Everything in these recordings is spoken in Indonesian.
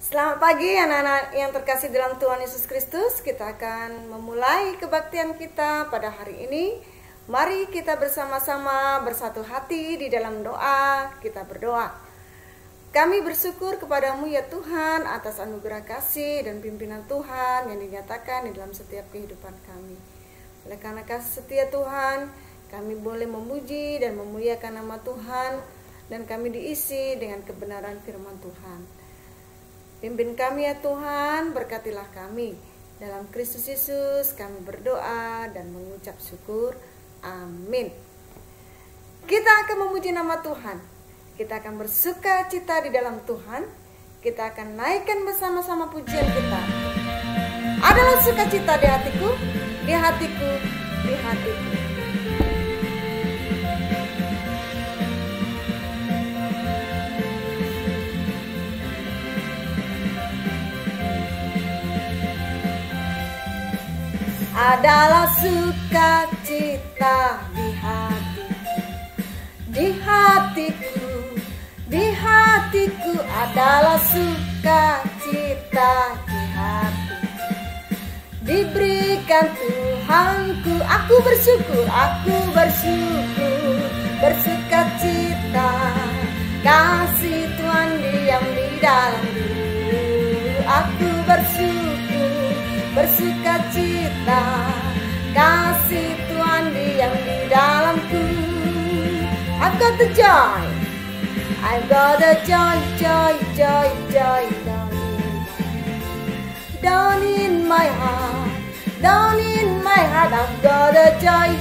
Selamat pagi anak-anak yang terkasih dalam Tuhan Yesus Kristus. Kita akan memulai kebaktian kita pada hari ini. Mari kita bersama-sama bersatu hati di dalam doa. Kita berdoa. Kami bersyukur kepadamu ya Tuhan atas anugerah kasih dan pimpinan Tuhan yang dinyatakan di dalam setiap kehidupan kami. Oleh karena kasih setia Tuhan, kami boleh memuji dan memuliakan nama Tuhan, dan kami diisi dengan kebenaran firman Tuhan. Pimpin kami ya Tuhan, berkatilah kami. Dalam Kristus Yesus kami berdoa dan mengucap syukur. Amin. Kita akan memuji nama Tuhan. Kita akan bersuka cita di dalam Tuhan. Kita akan naikkan bersama-sama pujian kita. Adalah sukacita di hatiku, di hatiku, di hatiku. Adalah sukacita di hatiku, di hatiku, di hatiku. Adalah sukacita di hatiku, diberikan Tuhanku. Aku bersyukur, bersukacita. Kasih Tuhan diam di dalam diriku. Aku bersukacita, kasih Tuhan diam di dalamku. I've got the joy, I've got the joy, down in my heart, I've got the joy,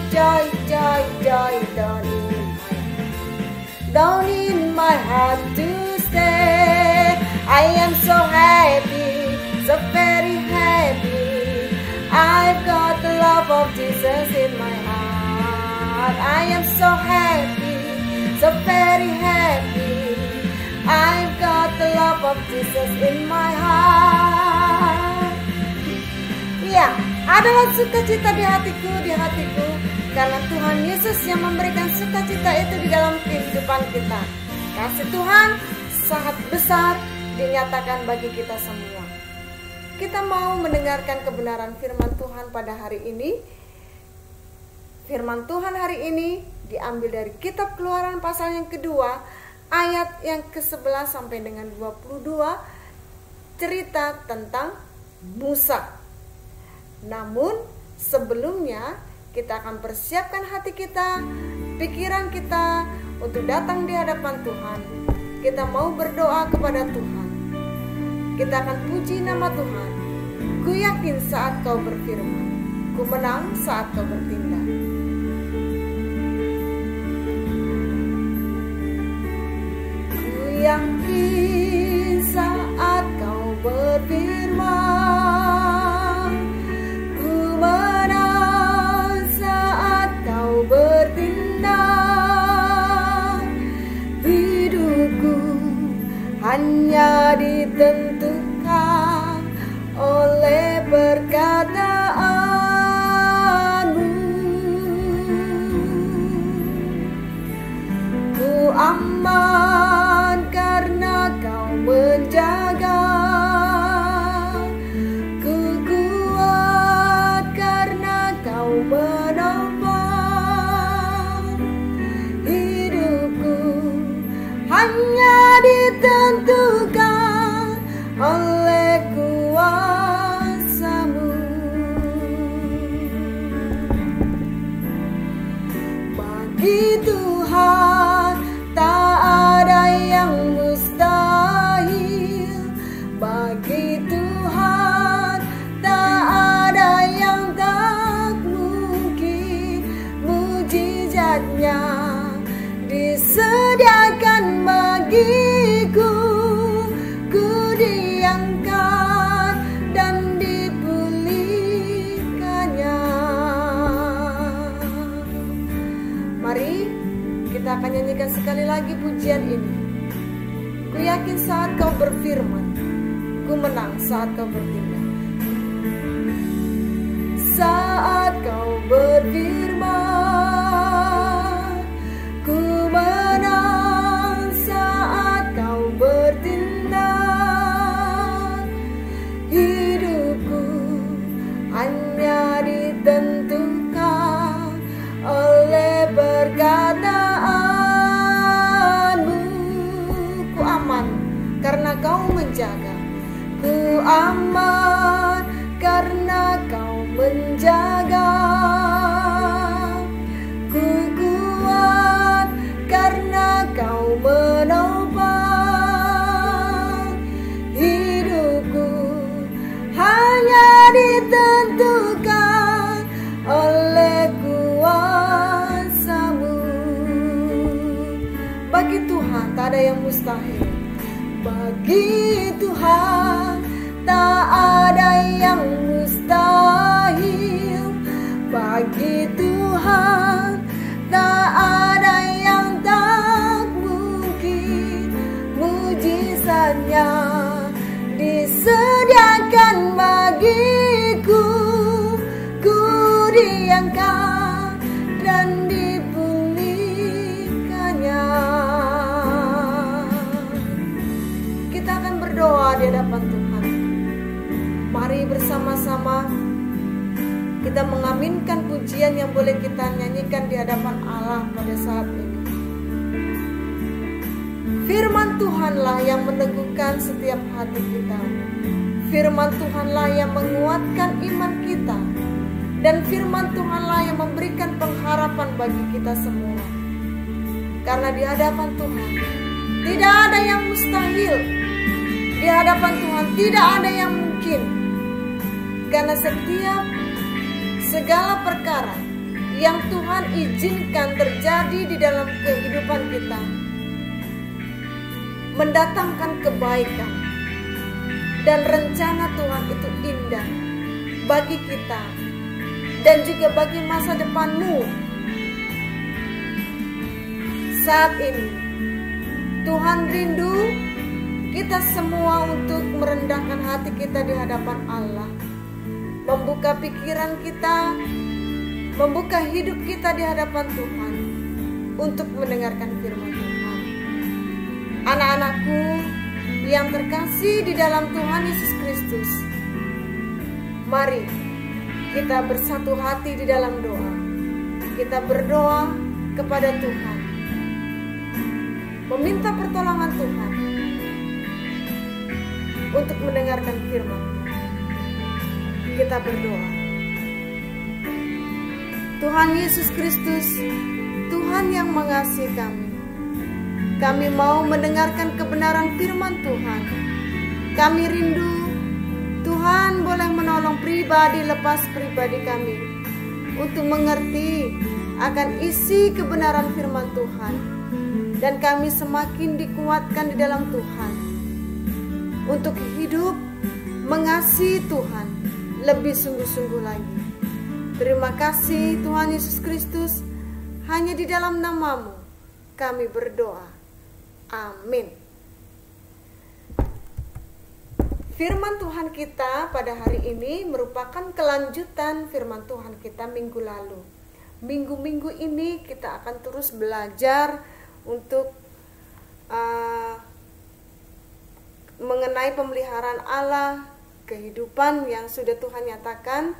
down in my heart to stay. I am so happy, so very happy. I've got the love of Jesus in my heart. I am so happy, so very happy. I've got the love of Jesus in my heart. Ya, adalah sukacita di hatiku, karena Tuhan Yesus yang memberikan sukacita itu di dalam kehidupan kita. Kasih Tuhan sangat besar dinyatakan bagi kita semua. Kita mau mendengarkan kebenaran firman Tuhan pada hari ini. Firman Tuhan hari ini diambil dari kitab Keluaran pasal yang kedua, ayat yang ke-11 sampai dengan 22, cerita tentang Musa. Namun sebelumnya kita akan persiapkan hati kita, pikiran kita untuk datang di hadapan Tuhan. Kita mau berdoa kepada Tuhan. Kita akan puji nama Tuhan. Ku yakin saat kau berfirman, ku menang saat kau bertindak. Ku yakin saat kau berfirman, ku menang saat kau bertindak. Hidupku hanya ditentukan oleh perkataanmu. Ku aman karena kau menjaga. Ku kuat karena kau menopang. Hidupku hanya ditentukan oleh kuasa-Mu. Bagi Tuhan tak ada yang mustahil. Bagi Tuhan tak ada yang tak mungkin. Mujizatnya disediakan bagiku. Ku diangkat dan dipulihkannya. Mari kita akan nyanyikan sekali lagi pujian ini. Ku yakin saat kau berfirman, ku menang saat kau bertindak. Saat kau berfirman, ku menang saat kau bertindak. karena Kau menjaga. Ku aman karena Kau menjaga. Ku kuat karena Kau menopang. Hidupku hanya ditentukan oleh kuasa-Mu. Bagi Tuhan tak ada yang mustahil. Bagi Tuhan tak ada yang mustahil. Bagi Tuhan tak ada yang tak mungkin. Mujizatnya disediakan bagiku. Ku diangkat dan dipulihkannya. Kita akan berdoa di hadapan Tuhan. Mari bersama-sama kita mengaminkan pujian yang boleh kita nyanyikan di hadapan Allah pada saat ini. Firman Tuhanlah yang meneguhkan setiap hati kita. Firman Tuhanlah yang menguatkan iman kita. Dan firman Tuhanlah yang memberikan pengharapan bagi kita semua. Karena di hadapan Tuhan tidak ada yang mustahil. Di hadapan Tuhan tidak ada yang mungkin. Karena segala perkara yang Tuhan izinkan terjadi di dalam kehidupan kita mendatangkan kebaikan. Dan rencana Tuhan itu indah bagi kita dan juga bagi masa depanmu. Saat ini Tuhan rindu kita semua untuk merendahkan hati kita di hadapan Allah, membuka pikiran kita, membuka hidup kita di hadapan Tuhan untuk mendengarkan firman Tuhan. Anak-anakku yang terkasih di dalam Tuhan Yesus Kristus, mari kita bersatu hati di dalam doa. Kita berdoa kepada Tuhan, meminta pertolongan Tuhan untuk mendengarkan firman. Kita berdoa. Tuhan Yesus Kristus, Tuhan yang mengasihi kami mau mendengarkan kebenaran firman Tuhan. Kami rindu Tuhan boleh menolong pribadi lepas pribadi kami untuk mengerti akan isi kebenaran firman Tuhan. Dan kami semakin dikuatkan di dalam Tuhan untuk hidup mengasihi Tuhan lebih sungguh-sungguh lagi. Terima kasih Tuhan Yesus Kristus. Hanya di dalam nama-Mu kami berdoa. Amin. Firman Tuhan kita pada hari ini merupakan kelanjutan firman Tuhan kita minggu lalu. Minggu-minggu ini kita akan terus belajar untuk mengenai pemeliharaan Allah, kehidupan yang sudah Tuhan nyatakan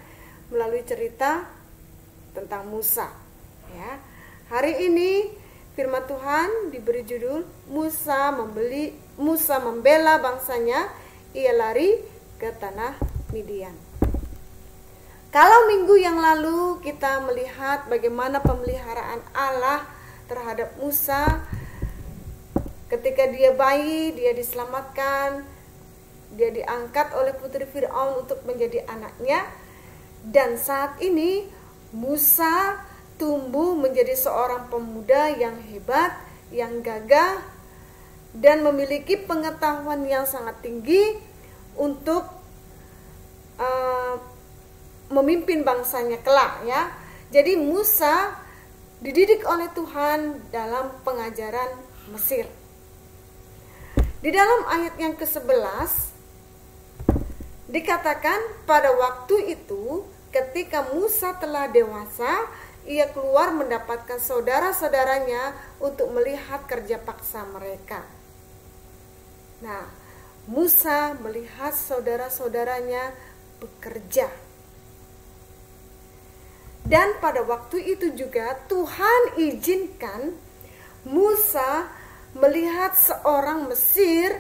melalui cerita tentang Musa. Ya, hari ini firman Tuhan diberi judul Musa membela bangsanya, ia lari ke tanah Midian. Kalau minggu yang lalu kita melihat bagaimana pemeliharaan Allah terhadap Musa, ketika dia bayi, dia diselamatkan, dia diangkat oleh putri Firaun untuk menjadi anaknya. Dan saat ini Musa tumbuh menjadi seorang pemuda yang hebat, yang gagah, dan memiliki pengetahuan yang sangat tinggi untuk memimpin bangsanya kelak, ya. Jadi Musa dididik oleh Tuhan dalam pengajaran Mesir. Di dalam ayat yang ke-11 dikatakan, pada waktu itu ketika Musa telah dewasa, ia keluar mendapatkan saudara-saudaranya untuk melihat kerja paksa mereka. Nah, Musa melihat saudara-saudaranya bekerja. Dan pada waktu itu juga Tuhan izinkan Musa melihat seorang Mesir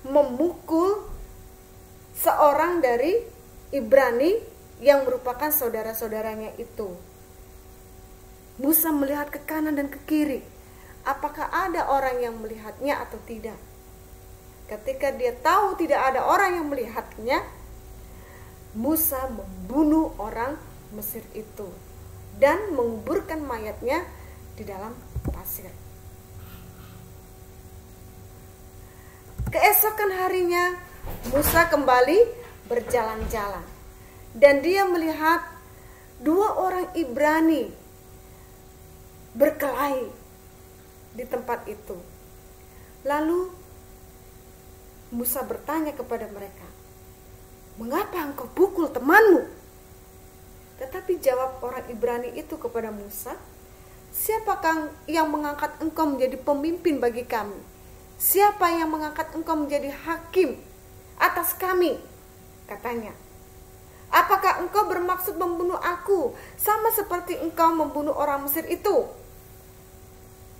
memukul seorang dari Ibrani yang merupakan saudara-saudaranya itu. Musa melihat ke kanan dan ke kiri. Apakah ada orang yang melihatnya atau tidak? Ketika dia tahu tidak ada orang yang melihatnya, Musa membunuh orang Mesir itu dan menguburkan mayatnya di dalam pasir. Keesokan harinya Musa kembali berjalan-jalan dan dia melihat dua orang Ibrani berkelahi di tempat itu. Lalu Musa bertanya kepada mereka, "Mengapa engkau pukul temanmu?" Tetapi jawab orang Ibrani itu kepada Musa, "Siapakah yang mengangkat engkau menjadi pemimpin bagi kami? Siapa yang mengangkat engkau menjadi hakim atas kami?" katanya. "Apakah engkau bermaksud membunuh aku sama seperti engkau membunuh orang Mesir itu?"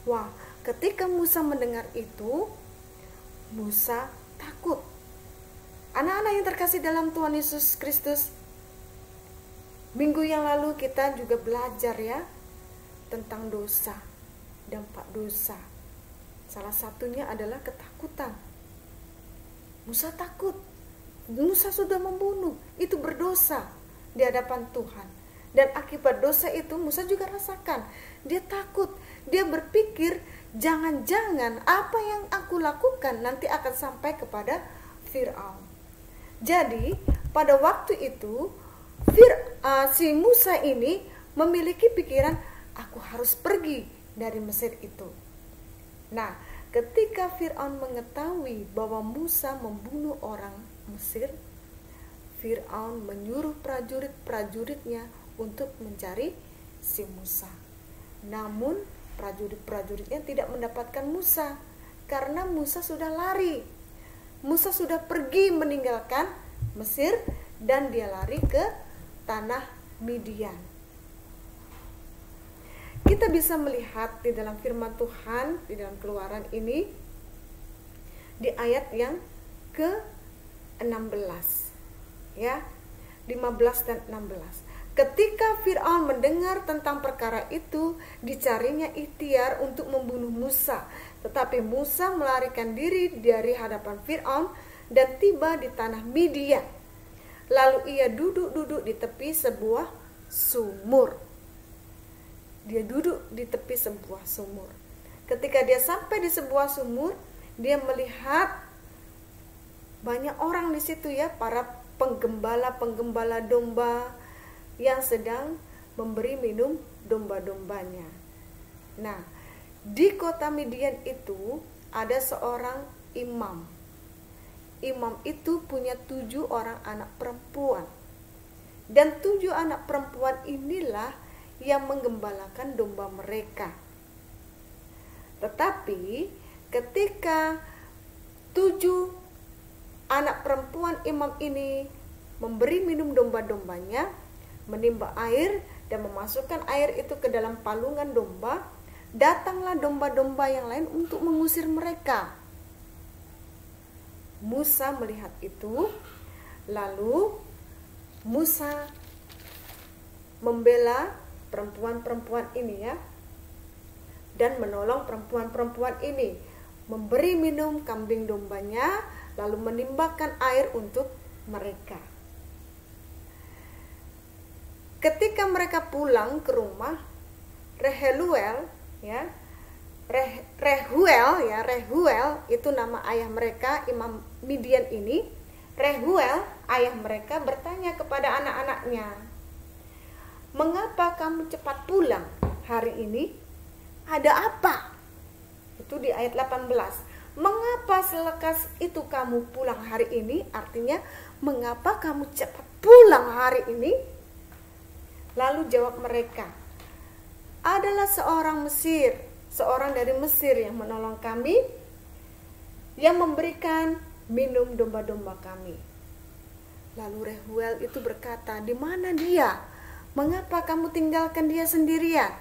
Wah, ketika Musa mendengar itu, Musa takut. Anak-anak yang terkasih dalam Tuhan Yesus Kristus, minggu yang lalu kita juga belajar ya tentang dosa, dampak dosa. Salah satunya adalah ketakutan. Musa takut. Musa sudah membunuh, itu berdosa di hadapan Tuhan. Dan akibat dosa itu Musa juga rasakan. Dia takut, dia berpikir jangan-jangan apa yang aku lakukan nanti akan sampai kepada Firaun. Jadi pada waktu itu si Musa ini memiliki pikiran, aku harus pergi dari Mesir itu. Nah, ketika Firaun mengetahui bahwa Musa membunuh orang Mesir, Firaun menyuruh prajurit-prajuritnya untuk mencari si Musa. Namun prajurit-prajuritnya tidak mendapatkan Musa karena Musa sudah lari. Musa sudah pergi meninggalkan Mesir dan dia lari ke tanah Midian. Kita bisa melihat di dalam firman Tuhan, di dalam Keluaran ini, di ayat yang ke-16, ya, 15 dan 16. Ketika Firaun mendengar tentang perkara itu, dicarinya ikhtiar untuk membunuh Musa. Tetapi Musa melarikan diri dari hadapan Firaun dan tiba di tanah Midian. Lalu ia duduk-duduk di tepi sebuah sumur. Dia duduk di tepi sebuah sumur. Ketika dia sampai di sebuah sumur, dia melihat banyak orang di situ ya, para penggembala-penggembala domba yang sedang memberi minum domba-dombanya. Nah, di kota Midian itu ada seorang imam. Imam itu punya 7 orang anak perempuan. Dan 7 anak perempuan inilah yang menggembalakan domba mereka. Tetapi ketika 7 anak perempuan imam ini memberi minum domba-dombanya, menimba air dan memasukkan air itu ke dalam palungan domba, datanglah domba-domba yang lain untuk mengusir mereka. Musa melihat itu, lalu Musa membela perempuan-perempuan ini ya, dan menolong perempuan-perempuan ini, memberi minum kambing dombanya, lalu menimbakan air untuk mereka. Ketika mereka pulang ke rumah, Rehuel itu nama ayah mereka, imam Midian ini. Rehuel, ayah mereka, bertanya kepada anak-anaknya, "Mengapa kamu cepat pulang hari ini? Ada apa?" Itu di ayat 18. "Mengapa selekas itu kamu pulang hari ini?" Artinya, mengapa kamu cepat pulang hari ini? Lalu jawab mereka, "Adalah seorang dari Mesir yang menolong kami, yang memberikan minum domba-domba kami." Lalu Rehuel itu berkata, "Di mana dia? Mengapa kamu tinggalkan dia sendirian?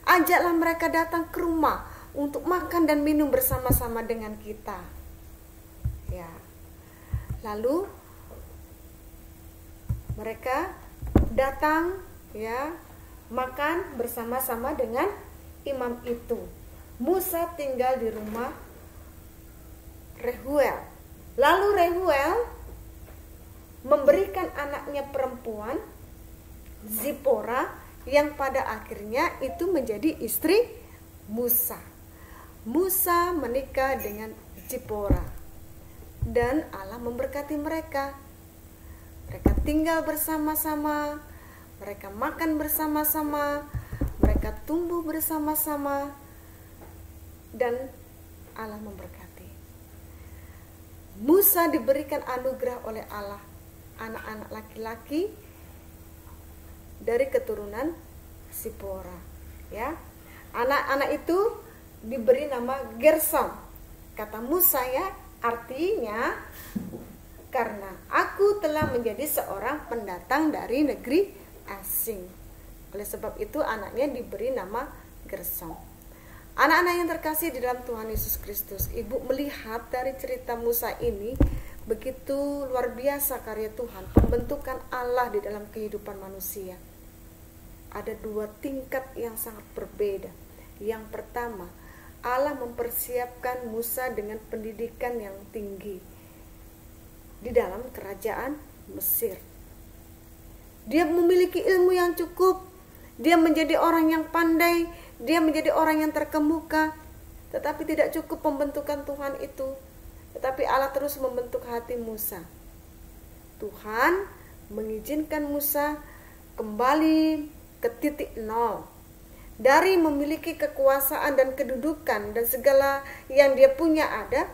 Ajaklah mereka datang ke rumah untuk makan dan minum bersama-sama dengan kita." Ya. Lalu mereka datang, ya, makan bersama-sama dengan imam itu. Musa tinggal di rumah Reuel. Lalu Reuel memberikan anaknya perempuan Zipora, yang pada akhirnya itu menjadi istri Musa. Musa menikah dengan Zipora dan Allah memberkati mereka. Mereka tinggal bersama-sama, mereka makan bersama-sama, mereka tumbuh bersama-sama, dan Allah memberkati. Musa diberikan anugerah oleh Allah, anak-anak laki-laki dari keturunan Zipora, ya. Anak-anak itu diberi nama Gersom. Kata Musa, ya, artinya karena aku telah menjadi seorang pendatang dari negeri asing. Oleh sebab itu anaknya diberi nama Gersom. Anak-anak yang terkasih di dalam Tuhan Yesus Kristus, Ibu melihat dari cerita Musa ini begitu luar biasa karya Tuhan, pembentukan Allah di dalam kehidupan manusia. Ada dua tingkat yang sangat berbeda. Yang pertama, Allah mempersiapkan Musa dengan pendidikan yang tinggi di dalam kerajaan Mesir. Dia memiliki ilmu yang cukup, dia menjadi orang yang pandai, dia menjadi orang yang terkemuka. Tetapi tidak cukup pembentukan Tuhan itu, tetapi Allah terus membentuk hati Musa. Tuhan mengizinkan Musa kembali ke titik nol. Dari memiliki kekuasaan dan kedudukan dan segala yang dia punya ada,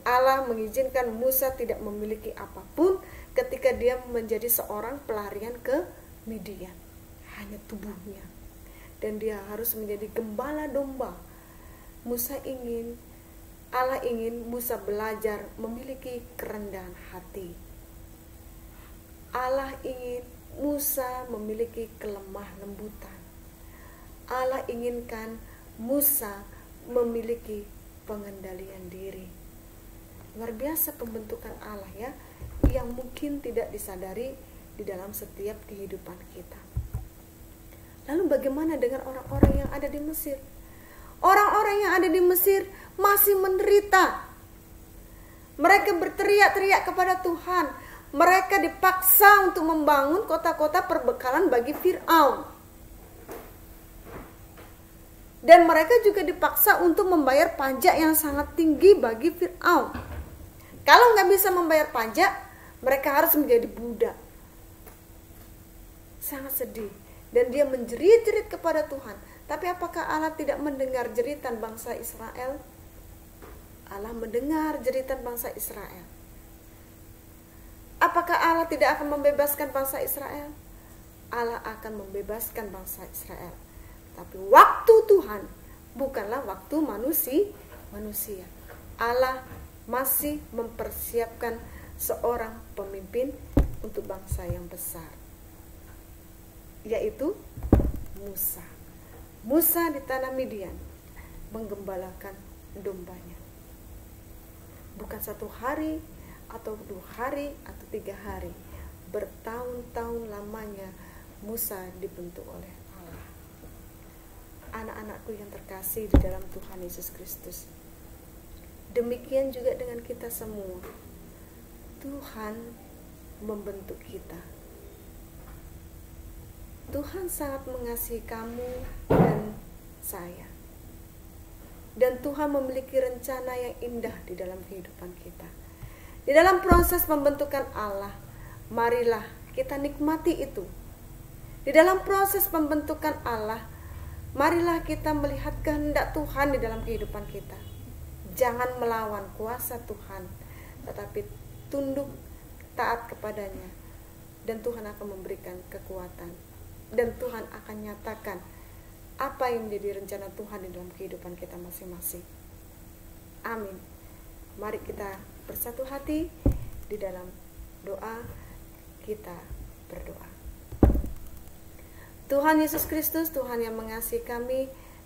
Allah mengizinkan Musa tidak memiliki apapun ketika dia menjadi seorang pelarian ke Midian. Hanya tubuhnya. Dan dia harus menjadi gembala domba. Allah ingin Musa belajar memiliki kerendahan hati. Allah ingin Musa memiliki kelemah lembutan. Allah inginkan Musa memiliki pengendalian diri. Luar biasa pembentukan Allah, ya, yang mungkin tidak disadari di dalam setiap kehidupan kita. Lalu bagaimana dengan orang-orang yang ada di Mesir? Orang-orang yang ada di Mesir masih menderita. Mereka berteriak-teriak kepada Tuhan. Mereka dipaksa untuk membangun kota-kota perbekalan bagi Fir'aun. Dan mereka juga dipaksa untuk membayar pajak yang sangat tinggi bagi Fir'aun. Kalau nggak bisa membayar pajak, mereka harus menjadi budak. Sangat sedih. Dan dia menjerit-jerit kepada Tuhan. Tapi apakah Allah tidak mendengar jeritan bangsa Israel? Allah mendengar jeritan bangsa Israel. Apakah Allah tidak akan membebaskan bangsa Israel? Allah akan membebaskan bangsa Israel. Tapi waktu Tuhan bukanlah waktu manusia. Allah masih mempersiapkan seorang pemimpin untuk bangsa yang besar, yaitu Musa. Musa di tanah Midian menggembalakan dombanya. Bukan 1 hari atau 2 hari atau 3 hari, bertahun-tahun lamanya Musa dibentuk oleh Allah. Anak-anakku yang terkasih di dalam Tuhan Yesus Kristus, demikian juga dengan kita semua. Tuhan membentuk kita. Tuhan sangat mengasihi kamu dan saya. Dan Tuhan memiliki rencana yang indah di dalam kehidupan kita. Di dalam proses pembentukan Allah, marilah kita nikmati itu. Di dalam proses pembentukan Allah, marilah kita melihat kehendak Tuhan di dalam kehidupan kita. Jangan melawan kuasa Tuhan, tetapi tunduk, taat kepadanya. Dan Tuhan akan memberikan kekuatan. Dan Tuhan akan nyatakan apa yang menjadi rencana Tuhan di dalam kehidupan kita masing-masing. Amin. Mari kita bersatu hati di dalam doa. Kita berdoa. Tuhan Yesus Kristus, Tuhan yang mengasihi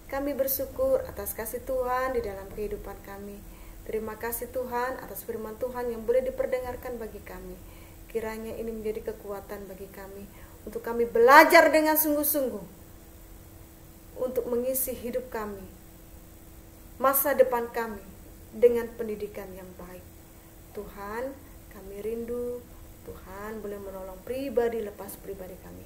kami bersyukur atas kasih Tuhan di dalam kehidupan kami. Terima kasih Tuhan atas firman Tuhan yang boleh diperdengarkan bagi kami. Kiranya ini menjadi kekuatan bagi kami, untuk kami belajar dengan sungguh-sungguh, untuk mengisi hidup kami, masa depan kami, dengan pendidikan yang baik. Tuhan, kami rindu, Tuhan boleh menolong pribadi lepas pribadi kami.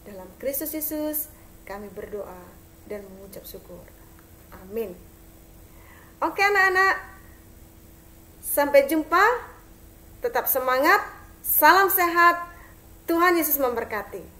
Dalam Kristus Yesus, kami berdoa dan mengucap syukur. Amin. Oke anak-anak, sampai jumpa, tetap semangat, salam sehat, Tuhan Yesus memberkati.